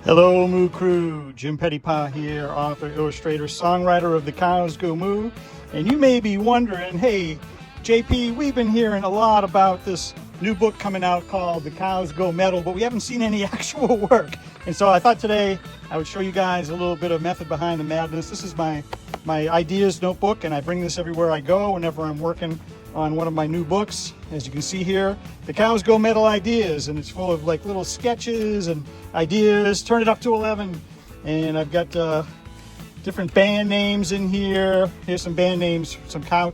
Hello, Moo Crew. Jim Pettypaw here, author, illustrator, songwriter of the Cows Go Moo. And you may be wondering, hey, JP, we've been hearing a lot about this new book coming out called The Cows Go Metal, but we haven't seen any actual work. And so I thought today I would show you guys a little bit of method behind the madness. This is my ideas notebook, and I bring this everywhere I go whenever I'm working on one of my new books. As you can see here, The Cows Go Metal Ideas, and it's full of like little sketches and ideas. Turn it up to 11. And I've got different band names in here. Here's some band names, some cow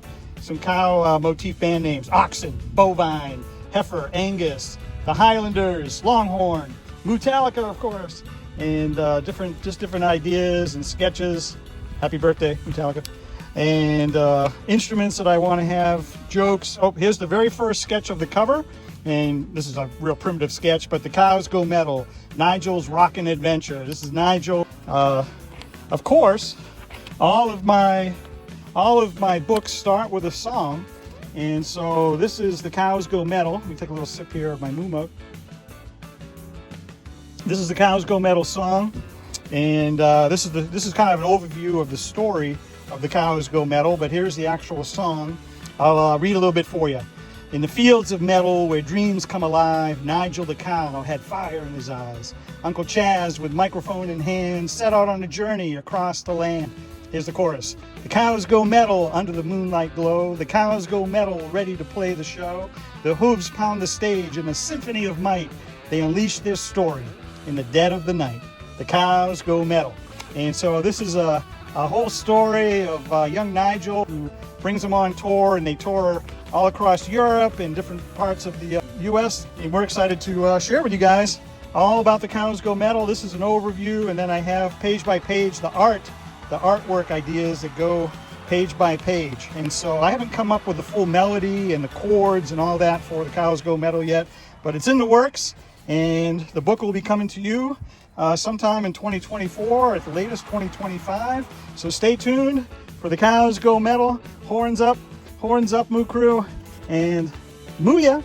motif band names: Oxen, Bovine, Heifer, Angus, the Highlanders, Longhorn, Metallica, of course, and different ideas and sketches. Happy birthday, Metallica. And instruments that I want to have, jokes. Oh, here's the very first sketch of the cover, and this is a real primitive sketch, but The Cows Go Metal, Nigel's Rockin' Adventure. This is Nigel. Of course, all of my books start with a song, and so this is The Cows Go Metal. Let me take a little sip here of my moo mug. This is The Cows Go Metal song, and this is kind of an overview of the story of The Cows Go Metal, but here's the actual song. I'll read a little bit for you. In the fields of metal where dreams come alive, Nigel the cow had fire in his eyes. Uncle Chaz, with microphone in hand, set out on a journey across the land. Here's the chorus. The cows go metal under the moonlight glow. The cows go metal, ready to play the show. The hooves pound the stage in a symphony of might. They unleash their story in the dead of the night. The cows go metal. And so this is a whole story of young Nigel, who brings them on tour, and they tour all across Europe and different parts of the U.S. And we're excited to share with you guys all about The Cows Go Metal. This is an overview, and then I have page by page the artwork ideas that go page by page. And so I haven't come up with the full melody and the chords and all that for The Cows Go Metal yet, but it's in the works, and the book will be coming to you sometime in 2024, at the latest 2025. So stay tuned for The Cows Go Metal. Horns up, Moo Crew, and moo ya!